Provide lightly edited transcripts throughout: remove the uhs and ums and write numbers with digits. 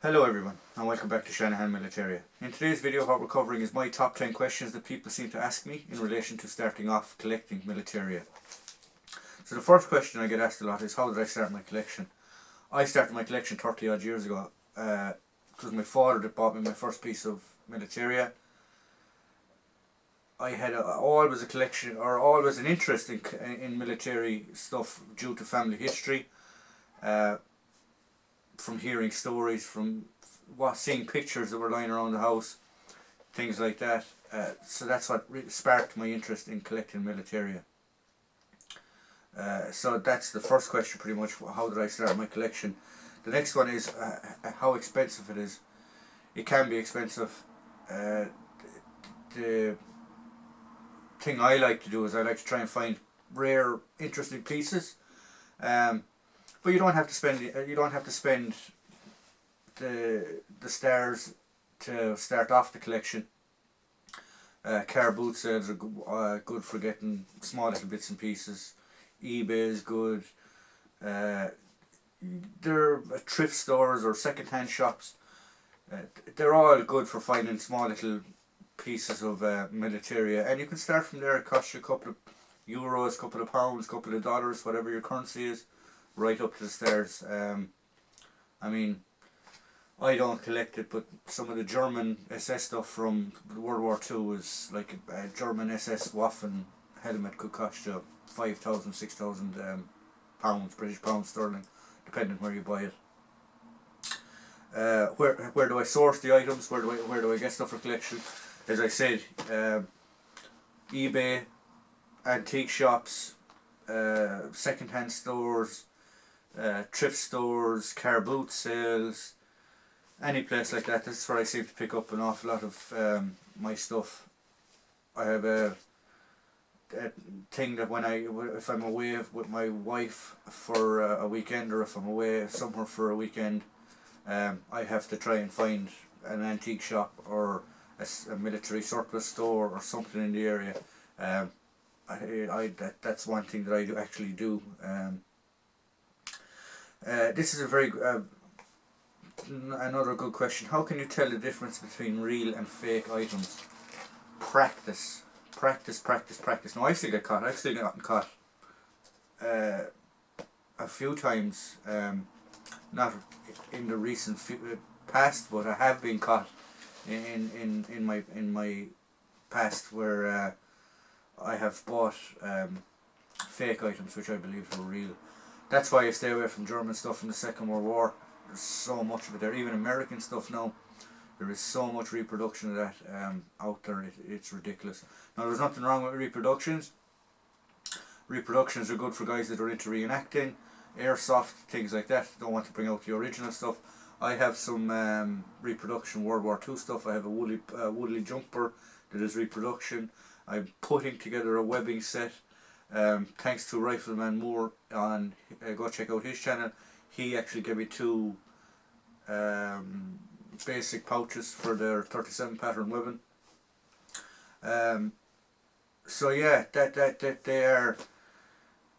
Hello everyone and welcome back to Shanahan Militaria. In today's video what we're covering is my top 10 questions that people seem to ask me in relation to starting off collecting Militaria. So the first question I get asked a lot is, how did I start my collection? I started my collection 30 odd years ago. It was my father that bought me my first piece of Militaria. I had always a collection, or always an interest in military stuff due to family history. From hearing stories, from seeing pictures that were lying around the house, things like that. So that's what sparked my interest in collecting Militaria. So that's the first question pretty much, how did I start my collection? The next one is how expensive it is. It can be expensive. The thing I like to do is I like to try and find rare, interesting pieces. But you don't have to spend the stars to start off the collection. Car boot sales are good for getting small little bits and pieces. eBay is good. There are thrift stores or second-hand shops. They're all good for finding small little pieces of Militaria, and you can start from there. It costs you a couple of euros, couple of pounds, couple of dollars, whatever your currency is, right up to the stars. I mean, I don't collect it, but some of the German SS stuff from World War II is like a German SS Waffen helmet could cost you 5,000, 6,000 pounds, British pounds sterling, depending where you buy it. Where do I source the items? Where do I get stuff for collection? As I said, eBay, antique shops, second-hand stores, thrift stores, car boot sales, any place like that. That's where I seem to pick up an awful lot of my stuff. I have a thing that if I'm away with my wife for a weekend, or if I'm away somewhere for a weekend, I have to try and find an antique shop or a military surplus store or something in the area. That's one thing that I actually do. This is a very another good question. How can you tell the difference between real and fake items? Practice. Now, I still get caught. I've still gotten caught a few times. Not in the recent past, but I have been caught in my past where I have bought fake items which I believe were real. That's why I stay away from German stuff from the Second World War. There's so much of it there. Even American stuff now, there is so much reproduction of that out there. It's ridiculous. Now, there's nothing wrong with reproductions. Reproductions are good for guys that are into reenacting, airsoft, things like that. Don't want to bring out the original stuff. I have some reproduction World War II stuff. I have a woolly jumper that is reproduction. I'm putting together a webbing set. Thanks to Rifleman Moore on, go check out his channel. He actually gave me two basic pouches for their 37 pattern webbing. So yeah, that they are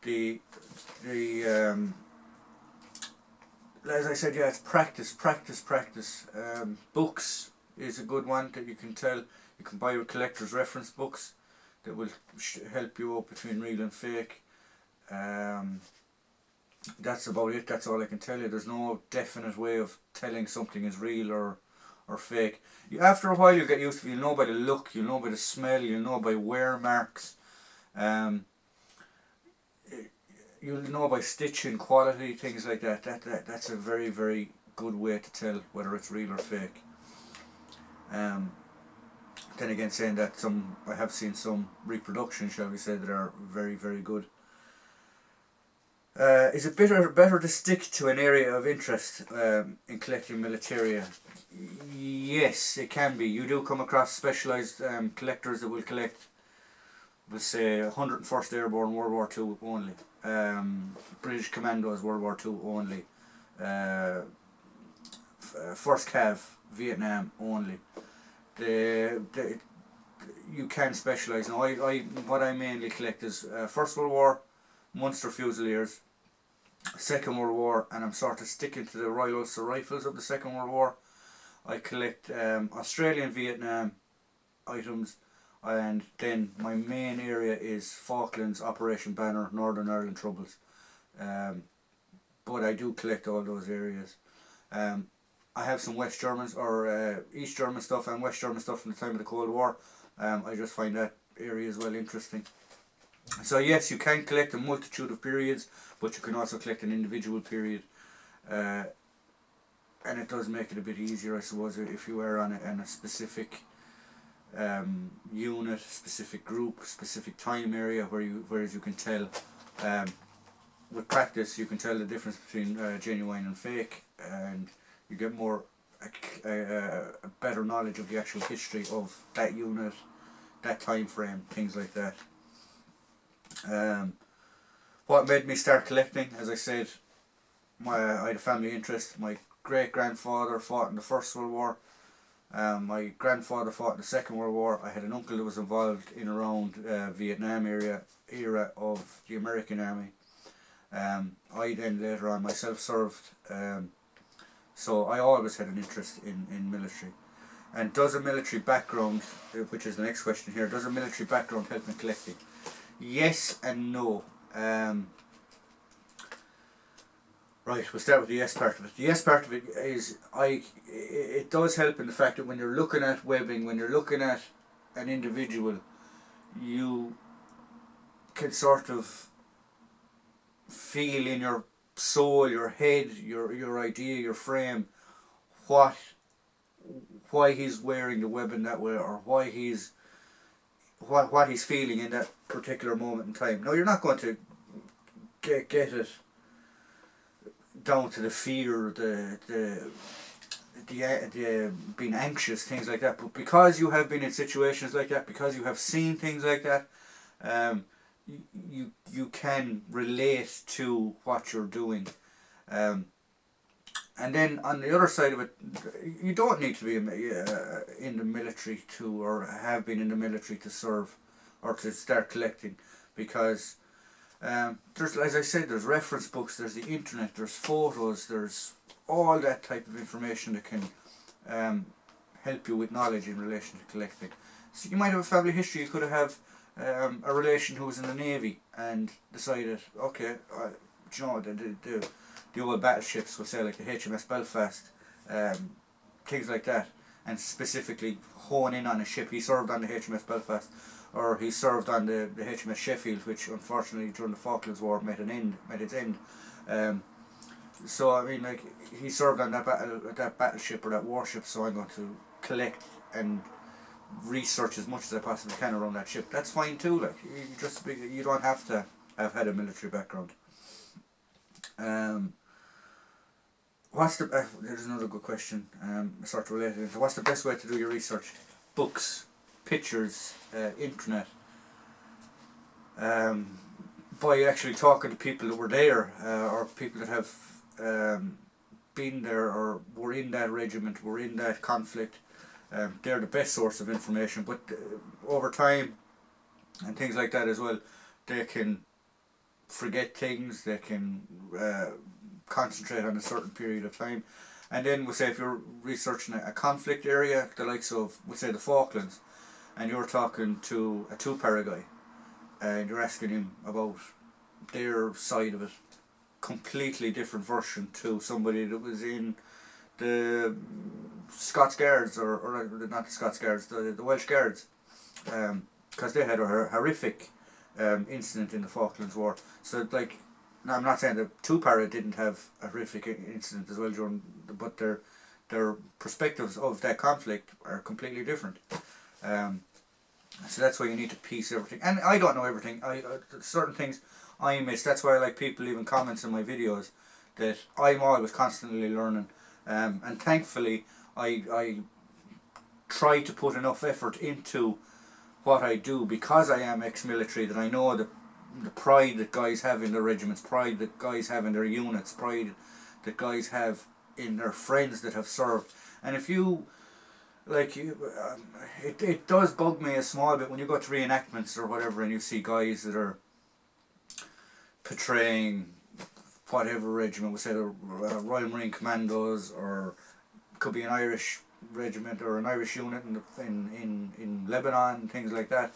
the as I said, yeah, it's practice. Books is a good one that you can tell. You can buy your collector's reference books that will help you out between real and fake. That's about it. That's all I can tell you. There's no definite way of telling something is real or fake. After a while, you'll get used to it. You'll know by the look, you'll know by the smell, you'll know by wear marks. You'll know by stitching quality, things like that. That's a very, very good way to tell whether it's real or fake. Then again, saying that, I have seen some reproduction, shall we say, that are very, very good. Is it better to stick to an area of interest in collecting Militaria? Yes, it can be. You do come across specialised collectors that will collect, let's say, 101st Airborne World War II only, British Commandos World War II only, 1st Cav Vietnam only. You can specialise. Now, what I mainly collect is First World War Munster Fusiliers, Second World War, and I'm sort of sticking to the Royal Ulster Rifles of the Second World War. I collect Australian Vietnam items, and then my main area is Falklands, Operation Banner, Northern Ireland Troubles. But I do collect all those areas. I have some West Germans or East German stuff and West German stuff from the time of the Cold War. I just find that area as well interesting. So yes, you can collect a multitude of periods, but you can also collect an individual period. And it does make it a bit easier, I suppose, if you are on a specific unit, specific group, specific time area, whereas you can tell with practice you can tell the difference between genuine and fake, and you get more a better knowledge of the actual history of that unit, that time frame, things like that. What made me start collecting, as I said, I had a family interest. My great grandfather fought in the First World War. My grandfather fought in the Second World War. I had an uncle that was involved in around Vietnam era of the American Army. I then later on myself served. So I always had an interest in military. And does a military background, which is the next question here, does a military background help in collecting? Yes and no. Right, we'll start with the yes part of it. The yes part of it is it does help in the fact that when you're looking at webbing, when you're looking at an individual, you can sort of feel in your soul, your head, your idea, your frame, why he's wearing the webbing that way, or why he's what he's feeling in that particular moment in time. Now you're not going to get it down to the fear, the being anxious, things like that. But because you have been in situations like that, because you have seen things like that, you can relate to what you're doing. And then on the other side of it, you don't need to be in the military to, or have been in the military to serve or to start collecting, because there's, as I said, there's reference books, there's the internet, there's photos, there's all that type of information that can help you with knowledge in relation to collecting. So you might have a family history. You could have a relation who was in the Navy and decided, okay, do you know, the old battleships, we'll say like the HMS Belfast, things like that, and specifically hone in on a ship. He served on the HMS Belfast, or he served on the HMS Sheffield, which unfortunately during the Falklands War met its end. So I mean, like, he served on that battleship or that warship, so I'm going to collect and research as much as I possibly can around that ship. That's fine too. Like, you don't have to have had a military background. There's another good question, sort of related. What's the best way to do your research? Books, pictures, internet, by actually talking to people that were there, or people that have been there or were in that regiment, were in that conflict. They're the best source of information, but over time and things like that as well, they can forget things, they can concentrate on a certain period of time. And then we'll say if you're researching a conflict area, the likes of, we'll say, the Falklands, and you're talking to a two-para guy and you're asking him about their side of it, completely different version to somebody that was in the Scots Guards, or not the Scots Guards, the Welsh Guards, because they had a horrific incident in the Falklands War. So, like, now I'm not saying that two-para didn't have a horrific incident as well but their perspectives of that conflict are completely different. So that's why you need to piece everything. And I don't know everything. Certain things I miss. That's why I like people leaving comments in my videos, that I'm always constantly learning. And thankfully I try to put enough effort into what I do, because I am ex-military, that I know the pride that guys have in their regiments, pride that guys have in their units, pride that guys have in their friends that have served. And if you, like, it does bug me a small bit when you go to reenactments or whatever and you see guys that are portraying whatever regiment, we say the Royal Marine Commandos, or could be an Irish regiment or an Irish unit in Lebanon and things like that,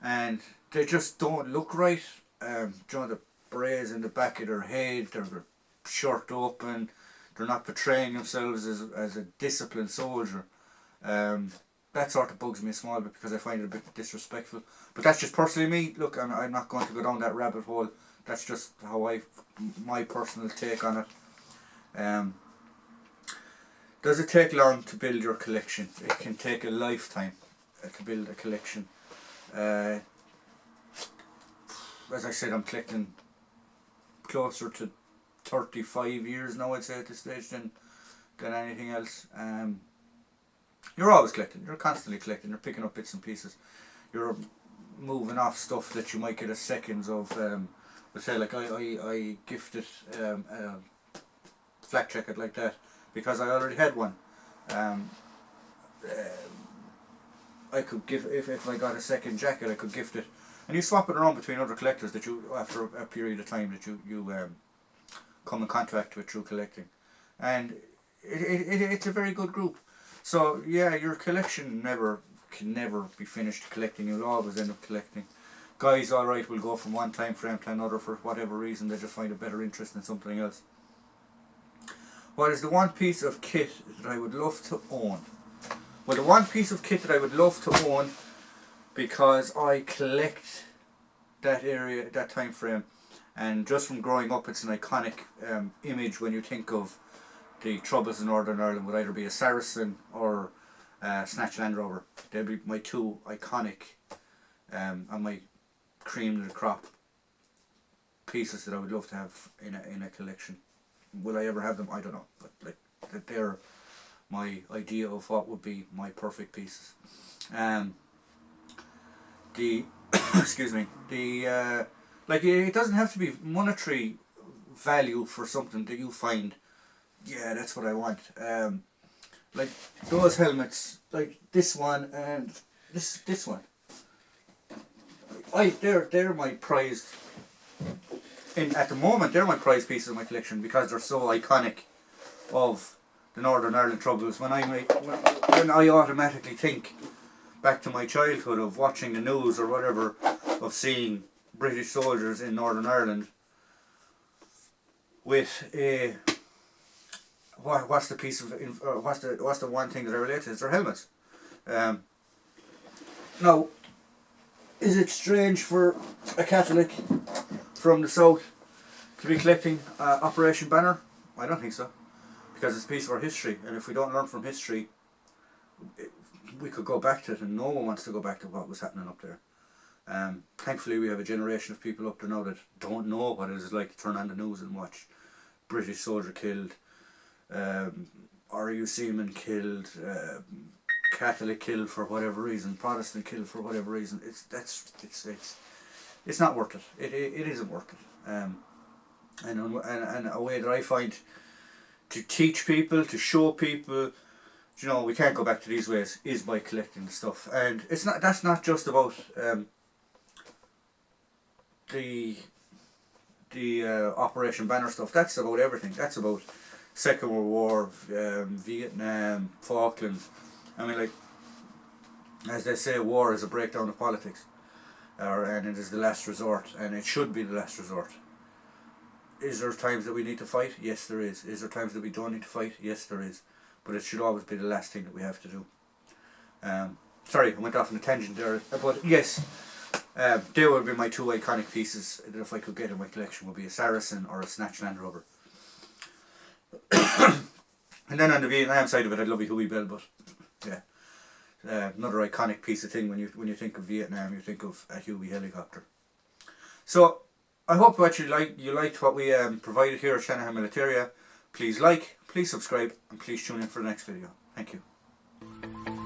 and they just don't look right. You know, the berets in the back of their head, their shirt open, they're not portraying themselves as a disciplined soldier. That sort of bugs me a small bit because I find it a bit disrespectful. But that's just personally me. Look, I'm not going to go down that rabbit hole. That's just how my personal take on it. Does it take long to build your collection? It can take a lifetime to build a collection. As I said, I'm collecting closer to 35 years now, I'd say, at this stage than anything else. You're always collecting. You're constantly collecting. You're picking up bits and pieces. You're moving off stuff that you might get a seconds of. Let's say, like I gifted a flak jacket like that because I already had one. I could give, if I got a second jacket, I could gift it, and you swap it around between other collectors that you, after a period of time, that you come in contact with through collecting, and it's a very good group. So yeah, your collection can never be finished collecting. You'll always end up collecting. Guys, alright, will go from one time frame to another for whatever reason. They just find a better interest in something else. What is the one piece of kit that I would love to own? Well, the one piece of kit that I would love to own, because I collect that area, that time frame, and just from growing up, it's an iconic image when you think of the Troubles in Northern Ireland, would either be a Saracen or Snatch Land Rover. They'd be my two iconic and my cream of the crop pieces that I would love to have in a collection. Will I ever have them? I don't know, but like they're my idea of what would be my perfect pieces. The excuse me, the like, it doesn't have to be monetary value for something that you find, yeah, that's what I want. Like those helmets, like this one and this one. They're my prized. At the moment, they're my prized pieces of my collection because they're so iconic of the Northern Ireland Troubles. When I automatically think back to my childhood of watching the news or whatever, of seeing British soldiers in Northern Ireland with a, what's the piece of, what's the one thing that I relate to? Is their helmets. Now, is it strange for a Catholic from the south to be collecting Operation Banner? I don't think so, because it's a piece of our history, and if we don't learn from history, we could go back to it, and no one wants to go back to what was happening up there. Thankfully, we have a generation of people up there now that don't know what it is like to turn on the news and watch British soldier killed, RU seaman killed, Catholic killed for whatever reason, Protestant killed for whatever reason. It's not worth it. It isn't worth it. And a way that I find to teach people, to show people, you know, we can't go back to these ways, is by collecting the stuff. And it's not. That's not just about the Operation Banner stuff. That's about everything. That's about Second World War, Vietnam, Falklands. I mean, like, as they say, war is a breakdown of politics, and it is the last resort, and it should be the last resort. Is there times that we need to fight? Yes, there is. Is there times that we don't need to fight? Yes, there is. But it should always be the last thing that we have to do. Sorry, I went off on a tangent there. But yes, they would be my two iconic pieces that if I could get in my collection would be a Saracen or a Snatch Land Rover. And then on the Vietnam side of it, I'd love a Huey Bell, but yeah. Another iconic piece of thing when you think of Vietnam, you think of a Huey helicopter. So I hope you liked what we provided here at Shanahan Militaria. Please like, please subscribe, and please tune in for the next video. Thank you.